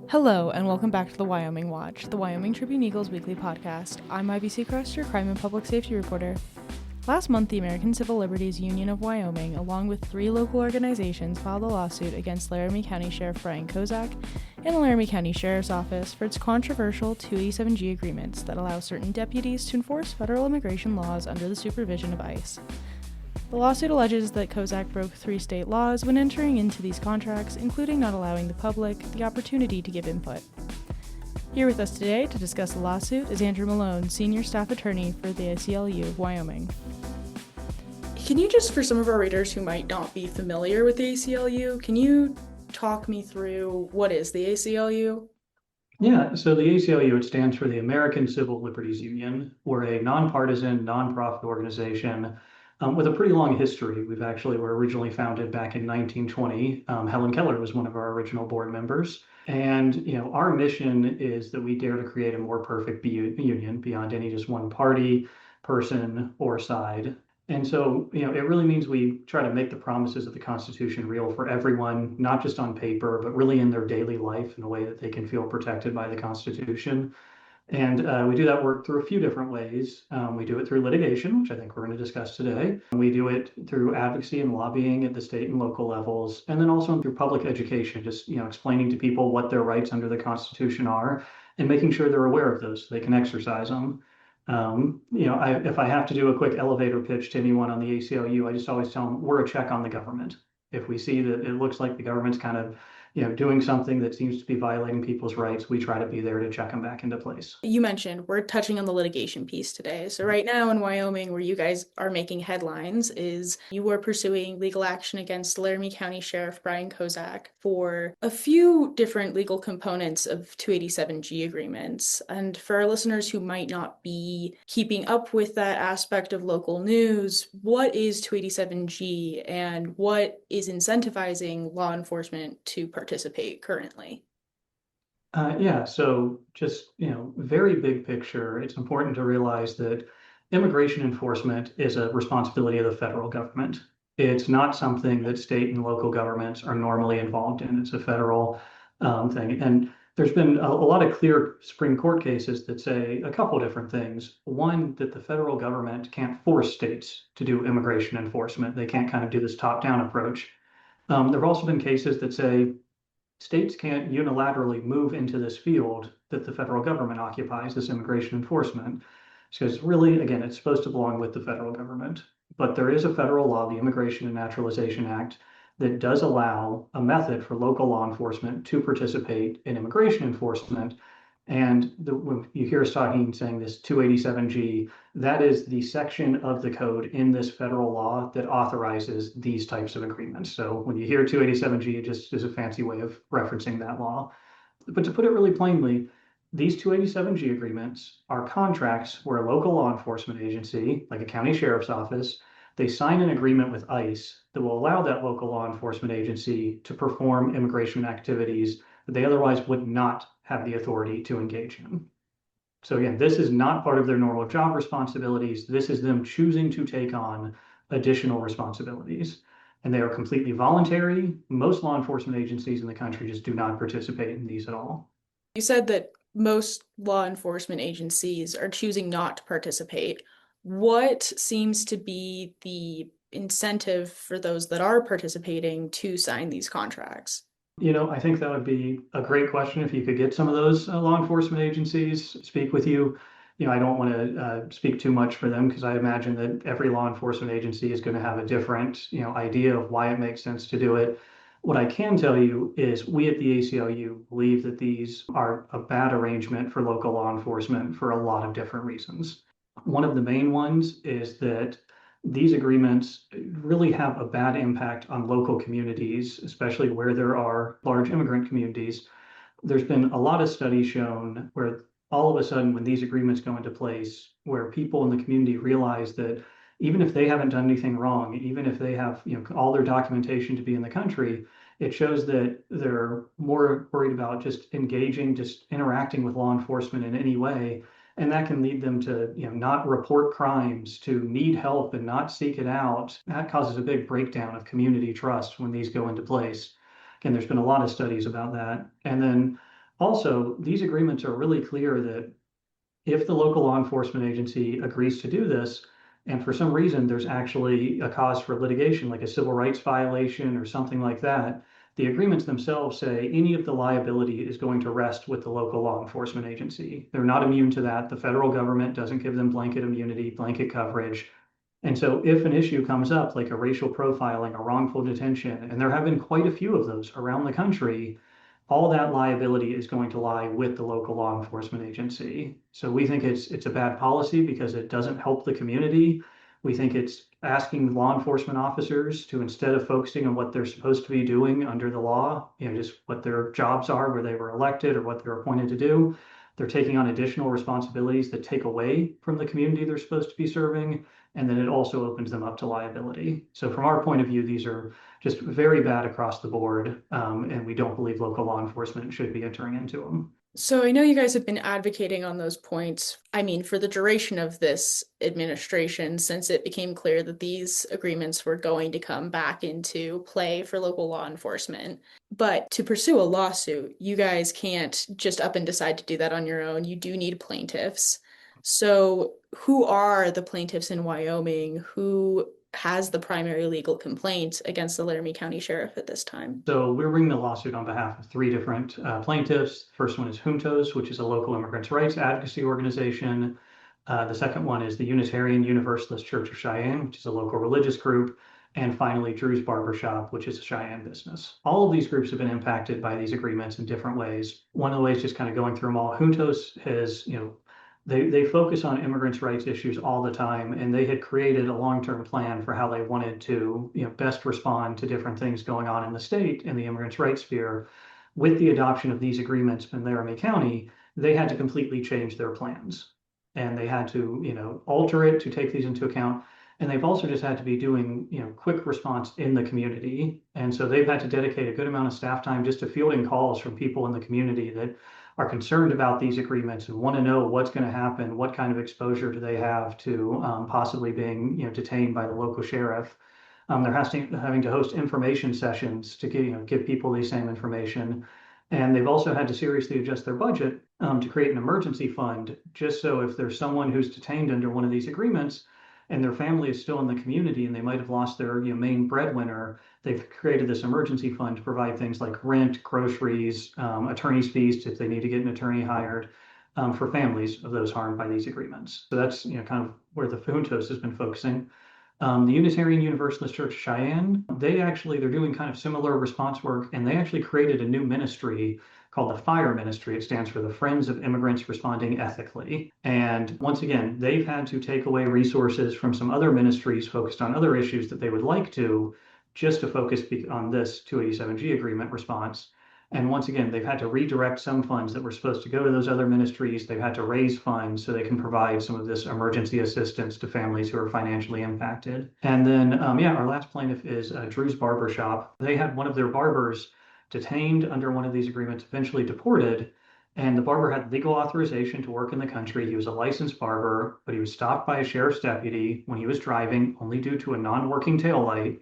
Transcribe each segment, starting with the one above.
Hello, and welcome back to the Wyoming Watch, the Wyoming Tribune Eagle's weekly podcast. I'm Ivy Secrest, your crime and public safety reporter. Last month, the American Civil Liberties Union of Wyoming, along with 3 local organizations, filed a lawsuit against Laramie County Sheriff Kozak and the Laramie County Sheriff's Office for its controversial 287G agreements that allow certain deputies to enforce federal immigration laws under the supervision of ICE. The lawsuit alleges that Kozak broke 3 state laws when entering into these contracts, including not allowing the public the opportunity to give input. Here with us today to discuss the lawsuit is Andrew Malone, Senior Staff Attorney for the ACLU of Wyoming. Can you just, for some of our readers who might not be familiar with the ACLU, can you talk me through what is the ACLU? Yeah, so the ACLU, it stands for the American Civil Liberties Union. We're a nonpartisan, nonprofit organization with a pretty long history. Were originally founded back in 1920. Helen Keller was one of our original board members. And, our mission is that we dare to create a more perfect union beyond any just one party, person, or side. And so, it really means we try to make the promises of the Constitution real for everyone, not just on paper, but really in their daily life in a way that they can feel protected by the Constitution. And we do that work through a few different ways. We do it through litigation, which I think we're going to discuss today. We do it through advocacy and lobbying at the state and local levels, and then also through public education, just explaining to people what their rights under the Constitution are and making sure they're aware of those so they can exercise them. If I have to do a quick elevator pitch to anyone on the ACLU, I just always tell them we're a check on the government. If we see that it looks like the government's kind of doing something that seems to be violating people's rights, we try to be there to check them back into place. You mentioned we're touching on the litigation piece today. So right now in Wyoming, where you guys are making headlines, is you are pursuing legal action against Laramie County Sheriff Kozak for a few different legal components of 287G agreements. And for our listeners who might not be keeping up with that aspect of local news, what is 287G and what is incentivizing law enforcement to participate currently? So just, very big picture, it's important to realize that immigration enforcement is a responsibility of the federal government. It's not something that state and local governments are normally involved in. It's a federal thing. And there's been a lot of clear Supreme Court cases that say a couple different things. One, that the federal government can't force states to do immigration enforcement. They can't kind of do this top-down approach. There have also been cases that say states can't unilaterally move into this field that the federal government occupies, this immigration enforcement, because really, again, it's supposed to belong with the federal government. But there is a federal law, the Immigration and Naturalization Act, that does allow a method for local law enforcement to participate in immigration enforcement. And when you hear us saying this 287G, that is the section of the code in this federal law that authorizes these types of agreements. So when you hear 287G, it just is a fancy way of referencing that law. But to put it really plainly, these 287G agreements are contracts where a local law enforcement agency, like a county sheriff's office, they sign an agreement with ICE that will allow that local law enforcement agency to perform immigration activities that they otherwise would not have the authority to engage in. So again, this is not part of their normal job responsibilities. This is them choosing to take on additional responsibilities. And they are completely voluntary. Most law enforcement agencies in the country just do not participate in these at all. You said that most law enforcement agencies are choosing not to participate. What seems to be the incentive for those that are participating to sign these contracts? I think that would be a great question if you could get some of those law enforcement agencies speak with you. I don't want to speak too much for them because I imagine that every law enforcement agency is going to have a different, idea of why it makes sense to do it. What I can tell you is we at the ACLU believe that these are a bad arrangement for local law enforcement for a lot of different reasons. One of the main ones is that these agreements really have a bad impact on local communities, especially where there are large immigrant communities. There's been a lot of studies shown where all of a sudden, when these agreements go into place, where people in the community realize that even if they haven't done anything wrong, even if they have all their documentation to be in the country, it shows that they're more worried about just engaging, just interacting with law enforcement in any way. And that can lead them to not report crimes, to need help and not seek it out. That causes a big breakdown of community trust when these go into place. Again, there's been a lot of studies about that. And then Also, these agreements are really clear that if the local law enforcement agency agrees to do this, and for some reason there's actually a cause for litigation, like a civil rights violation or something like that, the agreements themselves say any of the liability is going to rest with the local law enforcement agency. They're not immune to that. The federal government doesn't give them blanket immunity, blanket coverage. And so if an issue comes up, like a racial profiling, a wrongful detention, and there have been quite a few of those around the country, all that liability is going to lie with the local law enforcement agency. So we think it's a bad policy because it doesn't help the community. We think it's asking law enforcement officers to, instead of focusing on what they're supposed to be doing under the law, just what their jobs are, where they were elected or what they're appointed to do, they're taking on additional responsibilities that take away from the community they're supposed to be serving. And then it also opens them up to liability. So from our point of view, these are just very bad across the board. And we don't believe local law enforcement should be entering into them. So I know you guys have been advocating on those points, I mean, for the duration of this administration, since it became clear that these agreements were going to come back into play for local law enforcement. But to pursue a lawsuit, you guys can't just up and decide to do that on your own. You do need plaintiffs. So who are the plaintiffs in Wyoming? Who has the primary legal complaint against the Laramie County Sheriff at this time? So we're bringing the lawsuit on behalf of three different plaintiffs. The first one is Juntos, which is a local immigrants' rights advocacy organization. The second one is the Unitarian Universalist Church of Cheyenne, which is a local religious group. And finally, Drew's Barbershop, which is a Cheyenne business. All of these groups have been impacted by these agreements in different ways. One of the ways, just kind of going through them all, Juntos has, they focus on immigrants' rights issues all the time, and they had created a long-term plan for how they wanted to, best respond to different things going on in the state in the immigrants' rights sphere. With the adoption of these agreements in Laramie County, they had to completely change their plans, and they had to, alter it to take these into account. And they've also just had to be doing, quick response in the community. And so they've had to dedicate a good amount of staff time just to fielding calls from people in the community that are concerned about these agreements and want to know what's going to happen, what kind of exposure do they have to possibly being detained by the local sheriff. They're having to host information sessions to give people the same information. And they've also had to seriously adjust their budget to create an emergency fund, just so if there's someone who's detained under one of these agreements and their family is still in the community and they might have lost their main breadwinner, they've created this emergency fund to provide things like rent, groceries, attorney's fees if they need to get an attorney hired for families of those harmed by these agreements. So that's kind of where the Juntos has been focusing. The Unitarian Universalist Church of Cheyenne, they're doing kind of similar response work, and they actually created a new ministry called the FIRE Ministry. It stands for the Friends of Immigrants Responding Ethically. And once again, they've had to take away resources from some other ministries focused on other issues that they would like to, just to focus on this 287G agreement response. And once again, they've had to redirect some funds that were supposed to go to those other ministries. They've had to raise funds so they can provide some of this emergency assistance to families who are financially impacted. And then, our last plaintiff is Drew's Barbershop. They had one of their barbers detained under one of these agreements, eventually deported. And the barber had legal authorization to work in the country. He was a licensed barber, but he was stopped by a sheriff's deputy when he was driving, only due to a non-working taillight.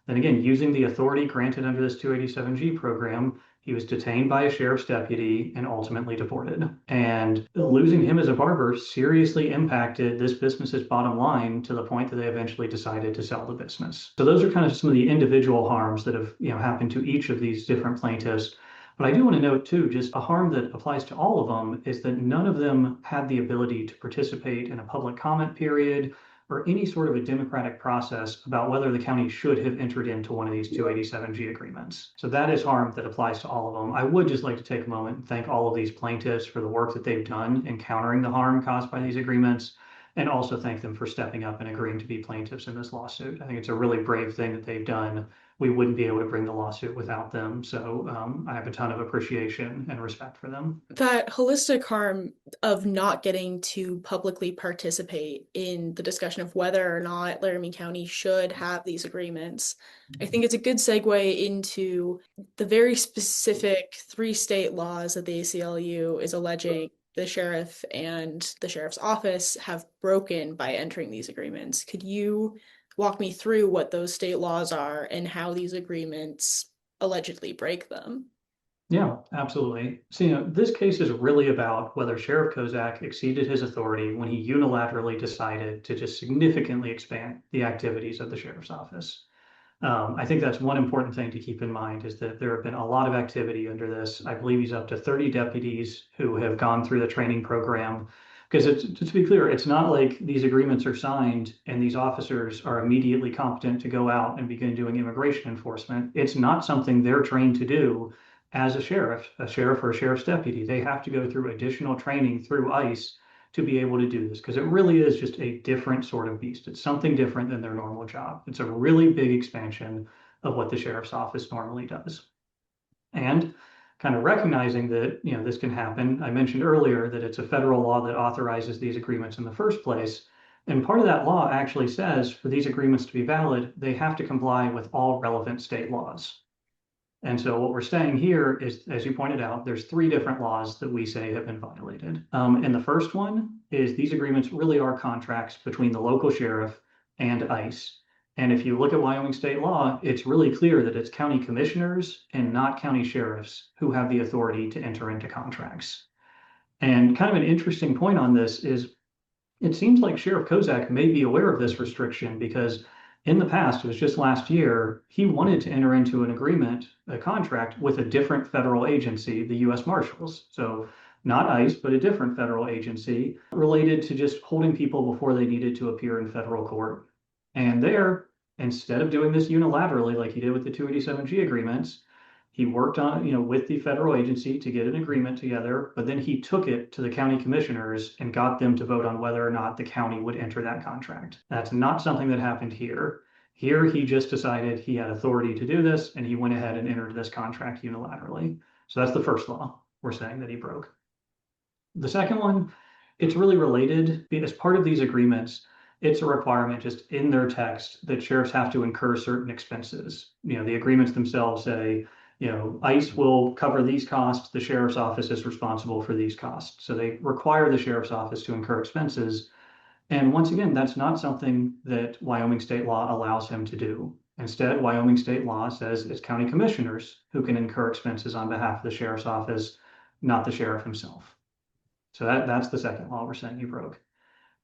Then again, using the authority granted under this 287G program, he was detained by a sheriff's deputy and ultimately deported. And losing him as a barber seriously impacted this business's bottom line to the point that they eventually decided to sell the business. So those are kind of some of the individual harms that have happened to each of these different plaintiffs. But I do want to note too, just a harm that applies to all of them is that none of them had the ability to participate in a public comment period or any sort of a democratic process about whether the county should have entered into one of these 287G agreements. So that is harm that applies to all of them. I would just like to take a moment and thank all of these plaintiffs for the work that they've done in countering the harm caused by these agreements, and also thank them for stepping up and agreeing to be plaintiffs in this lawsuit. I think it's a really brave thing that they've done. We wouldn't be able to bring the lawsuit without them. So I have a ton of appreciation and respect for them. That holistic harm of not getting to publicly participate in the discussion of whether or not Laramie County should have these agreements, I think it's a good segue into the very specific 3 state laws that the ACLU is alleging the sheriff and the sheriff's office have broken by entering these agreements. Could you walk me through what those state laws are and how these agreements allegedly break them? Yeah, absolutely. So, this case is really about whether Sheriff Kozak exceeded his authority when he unilaterally decided to just significantly expand the activities of the sheriff's office. I think that's one important thing to keep in mind is that there have been a lot of activity under this. I believe he's up to 30 deputies who have gone through the training program. Because to be clear, it's not like these agreements are signed and these officers are immediately competent to go out and begin doing immigration enforcement. It's not something they're trained to do as a sheriff or a sheriff's deputy. They have to go through additional training through ICE to be able to do this because it really is just a different sort of beast. It's something different than their normal job. It's a really big expansion of what the sheriff's office normally does. And kind of recognizing that, this can happen. I mentioned earlier that it's a federal law that authorizes these agreements in the first place. And part of that law actually says for these agreements to be valid, they have to comply with all relevant state laws. And so what we're saying here is, as you pointed out, there's three different laws that we say have been violated. And the first one is these agreements really are contracts between the local sheriff and ICE. And if you look at Wyoming state law, it's really clear that it's county commissioners and not county sheriffs who have the authority to enter into contracts. And kind of an interesting point on this is it seems like Sheriff Kozak may be aware of this restriction because in the past, it was just last year, he wanted to enter into an agreement, a contract with a different federal agency, the US Marshals. So not ICE, but a different federal agency related to just holding people before they needed to appear in federal court. And there, instead of doing this unilaterally like he did with the 287G agreements, he worked on, with the federal agency to get an agreement together, but then he took it to the county commissioners and got them to vote on whether or not the county would enter that contract. That's not something that happened here. Here, he just decided he had authority to do this, and he went ahead and entered this contract unilaterally. So that's the first law we're saying that he broke. The second one, it's really related. As part of these agreements, it's a requirement just in their text that sheriffs have to incur certain expenses. The agreements themselves say, ICE will cover these costs. The sheriff's office is responsible for these costs. So they require the sheriff's office to incur expenses. And once again, that's not something that Wyoming state law allows him to do. Instead, Wyoming state law says it's county commissioners who can incur expenses on behalf of the sheriff's office, not the sheriff himself. So that's the second law we're saying he broke.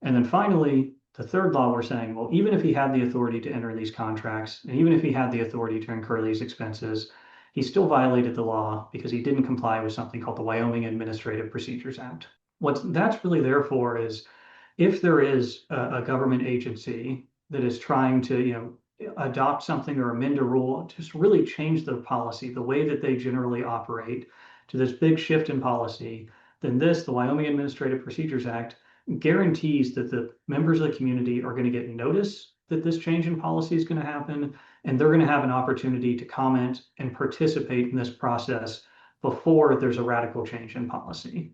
And then finally, the third law we're saying, well, even if he had the authority to enter these contracts, and even if he had the authority to incur these expenses, he still violated the law because he didn't comply with something called the Wyoming Administrative Procedures Act. What that's really there for is if there is a government agency that is trying to, adopt something or amend a rule, just really change the policy, the way that they generally operate to this big shift in policy, then the Wyoming Administrative Procedures Act, guarantees that the members of the community are going to get notice that this change in policy is going to happen, and they're going to have an opportunity to comment and participate in this process before there's a radical change in policy.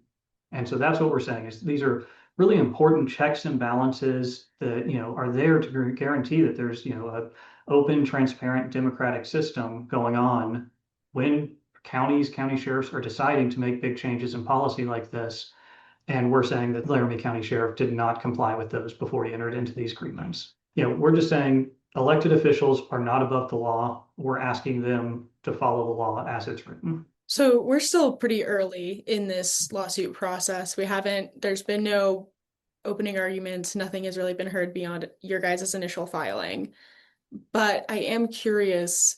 And so that's what we're saying is these are really important checks and balances that are there to guarantee that there's a open, transparent, democratic system going on when county sheriffs are deciding to make big changes in policy like this. And we're saying that Laramie County Sheriff did not comply with those before he entered into these agreements. We're just saying elected officials are not above the law. We're asking them to follow the law as it's written. So we're still pretty early in this lawsuit process. There's been no opening arguments. Nothing has really been heard beyond your guys' initial filing. But I am curious,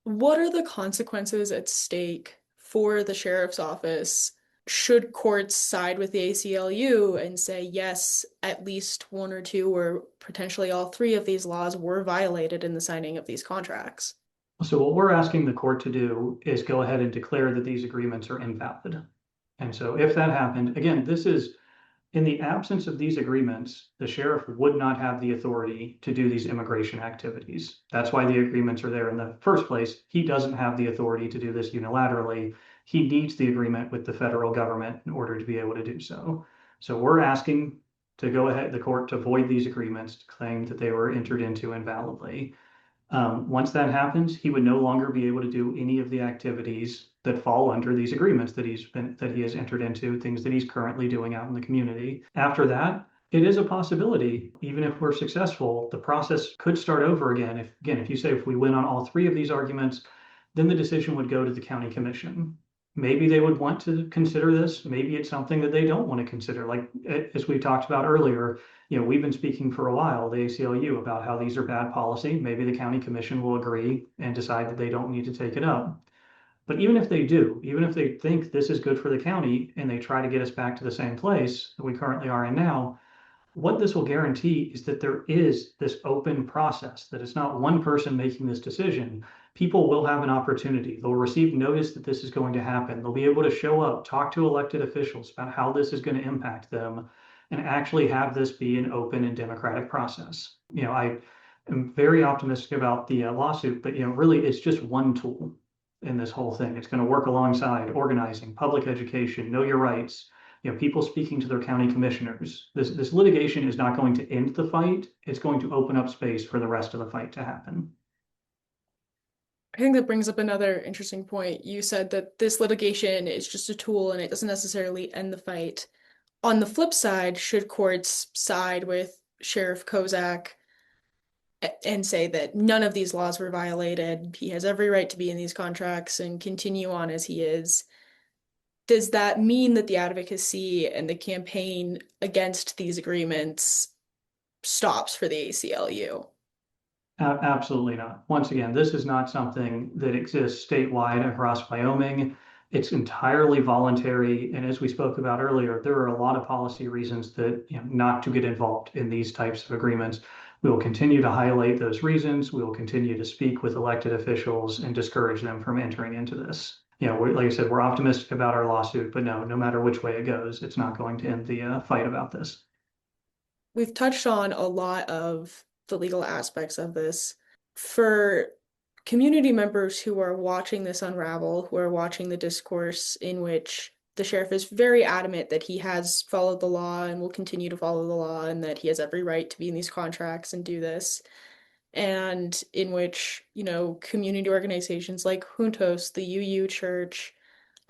what are the consequences at stake for the sheriff's office? Should courts side with the ACLU and say, yes, at least one or two or potentially all three of these laws were violated in the signing of these contracts? So what we're asking the court to do is go ahead and declare that these agreements are invalid. And so if that happened, again, this is in the absence of these agreements, the sheriff would not have the authority to do these immigration activities. That's why the agreements are there in the first place. He doesn't have the authority to do this unilaterally. He needs the agreement with the federal government in order to be able to do so. So we're asking to go ahead, the court to void these agreements, to claim that they were entered into invalidly. Once that happens, he would no longer be able to do any of the activities that fall under these agreements that he has entered into, things that he's currently doing out in the community. After that, it is a possibility, even if we're successful, the process could start over again. If you say if we win on all three of these arguments, then the decision would go to the county commission. maybe they would want to consider this. Maybe it's something that they don't want to consider. Like, as we talked about earlier, we've been speaking for a while, the ACLU, about how these are bad policy. Maybe the county commission will agree and decide that they don't need to take it up. But even if they do, even if they think this is good for the county and they try to get us back to the same place that we currently are in now, what this will guarantee is that there is this open process, that it's not one person making this decision. People will have an opportunity. They'll receive notice that this is going to happen. They'll be able to show up, talk to elected officials about how this is going to impact them, and actually have this be an open and democratic process. I am very optimistic about the lawsuit, but really it's just one tool in this whole thing. It's going to work alongside organizing, public education, know your rights, people speaking to their county commissioners. This litigation is not going to end the fight. It's going to open up space for the rest of the fight to happen. I think that brings up another interesting point. You said that this litigation is just a tool and it doesn't necessarily end the fight. On the flip side, should courts side with Sheriff Kozak and say that none of these laws were violated, he has every right to be in these contracts and continue on as he is, does that mean that the advocacy and the campaign against these agreements stops for the ACLU? Absolutely not. Once again, this is not something that exists statewide across Wyoming. It's entirely voluntary. And as we spoke about earlier, there are a lot of policy reasons that not to get involved in these types of agreements. We will continue to highlight those reasons. We will continue to speak with elected officials and discourage them from entering into this. Like I said, we're optimistic about our lawsuit, but no matter which way it goes, it's not going to end the fight about this. We've touched on a lot of the legal aspects of this. For community members who are watching this unravel, who are watching the discourse in which the sheriff is very adamant that he has followed the law and will continue to follow the law and that he has every right to be in these contracts and do this, and in which, community organizations like Juntos, the UU Church,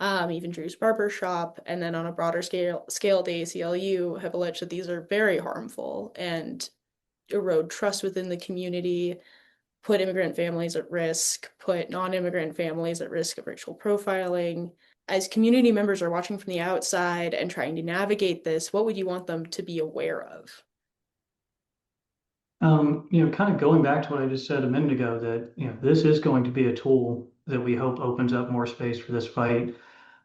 even Drew's Barber Shop, and then on a broader scale, the ACLU have alleged that these are very harmful and erode trust within the community, put immigrant families at risk, put non-immigrant families at risk of racial profiling. As community members are watching from the outside and trying to navigate this, what would you want them to be aware of? Kind of going back to what I just said a minute ago, that, this is going to be a tool that we hope opens up more space for this fight,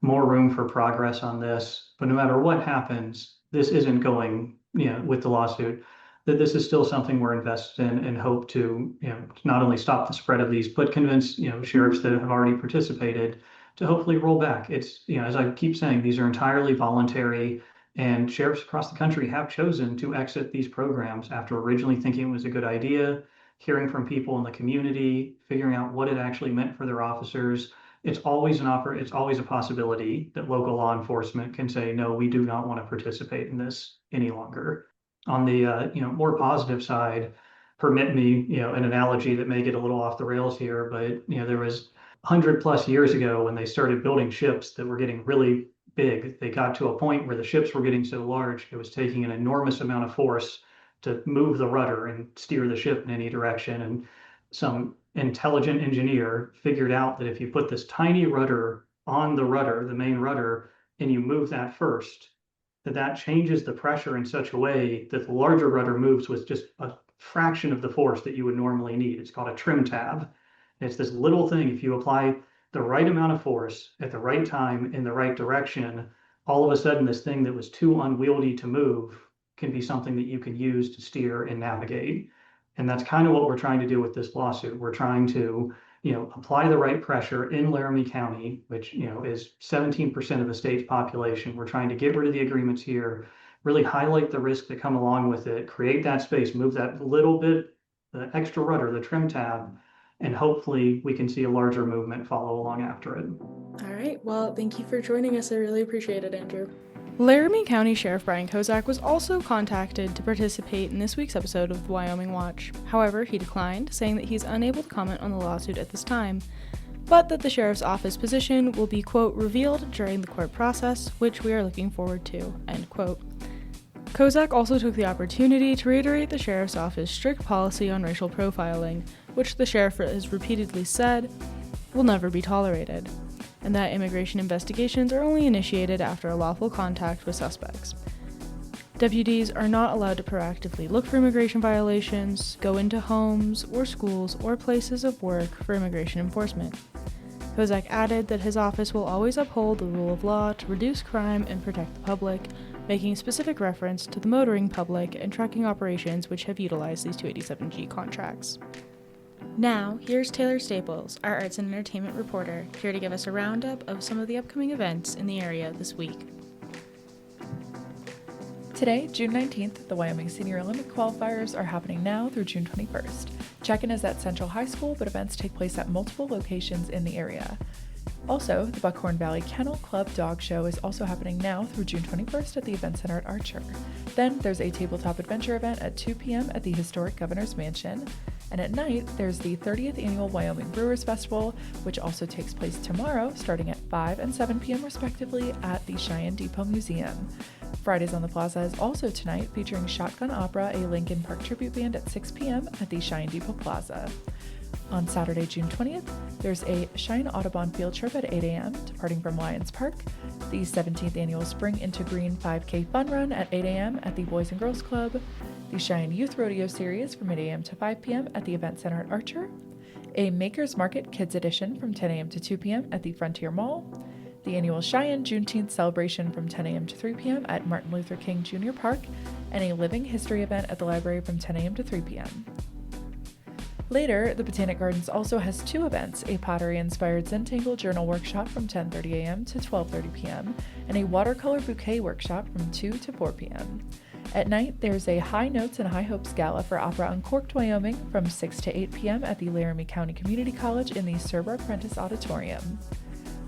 more room for progress on this. But no matter what happens, this isn't going, with the lawsuit, that this is still something we're invested in and hope to, not only stop the spread of these, but convince, sheriffs that have already participated to hopefully roll back. It's, as I keep saying, these are entirely voluntary. And sheriffs across the country have chosen to exit these programs after originally thinking it was a good idea, hearing from people in the community, figuring out what it actually meant for their officers. It's always it's always a possibility that local law enforcement can say, no, we do not want to participate in this any longer. On the more positive side, permit me, an analogy that may get a little off the rails here, but there was 100+ years ago when they started building ships that were getting really big. They got to a point where the ships were getting so large, it was taking an enormous amount of force to move the rudder and steer the ship in any direction. And some intelligent engineer figured out that if you put this tiny rudder on the rudder, the main rudder, and you move that first, that changes the pressure in such a way that the larger rudder moves with just a fraction of the force that you would normally need. It's called a trim tab. And it's this little thing. If you apply the right amount of force at the right time in the right direction, all of a sudden this thing that was too unwieldy to move can be something that you can use to steer and navigate. And that's kind of what we're trying to do with this lawsuit. We're trying to, apply the right pressure in Laramie County, which, is 17% of the state's population. We're trying to get rid of the agreements here, really highlight the risks that come along with it, create that space, move that little bit, the extra rudder, the trim tab, and hopefully we can see a larger movement follow along after it. All right. Well, thank you for joining us. I really appreciate it, Andrew. Laramie County Sheriff Brian Kozak was also contacted to participate in this week's episode of the Wyoming Watch. However, he declined, saying that he's unable to comment on the lawsuit at this time, but that the sheriff's office position will be, quote, revealed during the court process, which we are looking forward to, end quote. Kozak also took the opportunity to reiterate the sheriff's office's strict policy on racial profiling, which the sheriff has repeatedly said will never be tolerated. and that immigration investigations are only initiated after a lawful contact with suspects. Deputies are not allowed to proactively look for immigration violations, go into homes or schools or places of work for immigration enforcement. Kozak added that his office will always uphold the rule of law to reduce crime and protect the public, making specific reference to the motoring public and trucking operations which have utilized these 287G contracts. Now, here's Taylor Staples, our arts and entertainment reporter, here to give us a roundup of some of the upcoming events in the area this week. Today, June 19th, the Wyoming Senior Olympic qualifiers are happening now through June 21st. Check-in is at Central High School, but events take place at multiple locations in the area. Also, the Buckhorn Valley Kennel Club Dog Show is also happening now through June 21st at the Event Center at Archer. Then there's a tabletop adventure event at 2 p.m. at the historic Governor's Mansion. And at night, there's the 30th Annual Wyoming Brewers Festival, which also takes place tomorrow, starting at 5 and 7 p.m. respectively at the Cheyenne Depot Museum. Fridays on the Plaza is also tonight, featuring Shotgun Opera, a Lincoln Park tribute band at 6 p.m. at the Cheyenne Depot Plaza. On Saturday, June 20th, there's a Cheyenne Audubon field trip at 8 a.m., departing from Lions Park, the 17th Annual Spring into Green 5K Fun Run at 8 a.m. at the Boys and Girls Club, the Cheyenne Youth Rodeo Series from 8 a.m. to 5 p.m. at the Event Center at Archer, a Maker's Market Kids Edition from 10 a.m. to 2 p.m. at the Frontier Mall, the annual Cheyenne Juneteenth celebration from 10 a.m. to 3 p.m. at Martin Luther King Jr. Park, and a Living History event at the library from 10 a.m. to 3 p.m. Later, the Botanic Gardens also has two events, a pottery-inspired Zentangle journal workshop from 10:30 a.m. to 12:30 p.m., and a watercolor bouquet workshop from 2 to 4 p.m. At night, there's a High Notes and High Hopes Gala for Opera Uncorked Wyoming from 6 to 8 p.m. at the Laramie County Community College in the Serber Prentice Auditorium.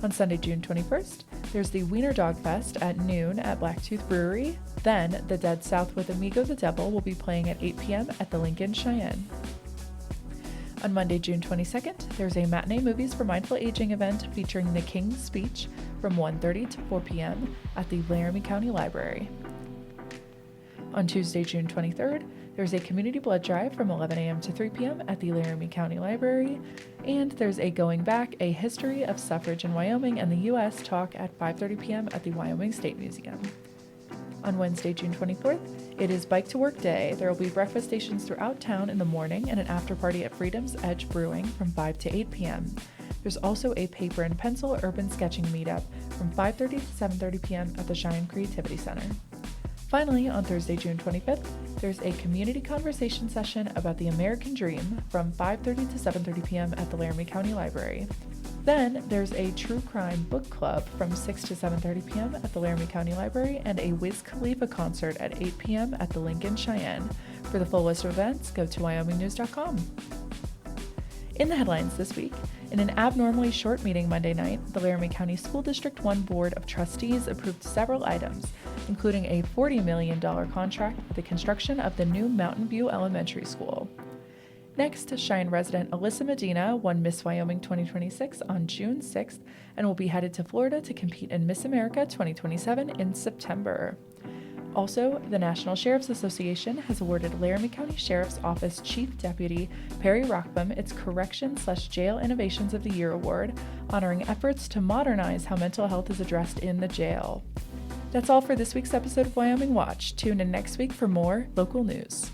On Sunday, June 21st, there's the Wiener Dog Fest at noon at Blacktooth Brewery. Then, the Dead South with Amigo the Devil will be playing at 8 p.m. at the Lincoln Cheyenne. On Monday, June 22nd, there's a Matinee Movies for Mindful Aging event featuring The King's Speech from 1:30 to 4 p.m. at the Laramie County Library. On Tuesday, June 23rd, there's a community blood drive from 11 a.m. to 3 p.m. at the Laramie County Library, and there's a Going Back, a History of Suffrage in Wyoming and the U.S. talk at 5:30 p.m. at the Wyoming State Museum. On Wednesday, June 24th, it is Bike to Work Day. There will be breakfast stations throughout town in the morning and an after-party at Freedom's Edge Brewing from 5 to 8 p.m. There's also a paper and pencil urban sketching meetup from 5:30 to 7:30 p.m. at the Cheyenne Creativity Center. Finally, on Thursday, June 25th, there's a community conversation session about the American Dream from 5:30 to 7:30 p.m. at the Laramie County Library. Then there's a true crime book club from 6 to 7:30 p.m. at the Laramie County Library and a Wiz Khalifa concert at 8 p.m. at the Lincoln Cheyenne. For the full list of events, go to wyomingnews.com. In the headlines this week, in an abnormally short meeting Monday night, the Laramie County School District 1 Board of Trustees approved several items, including a $40 million contract for the construction of the new Mountain View Elementary School. Next, Cheyenne resident Alyssa Medina won Miss Wyoming 2026 on June 6th and will be headed to Florida to compete in Miss America 2027 in September. Also, the National Sheriff's Association has awarded Laramie County Sheriff's Office Chief Deputy Perry Rockbum its Correction/Jail Innovations of the Year Award, honoring efforts to modernize how mental health is addressed in the jail. That's all for this week's episode of Wyoming Watch. Tune in next week for more local news.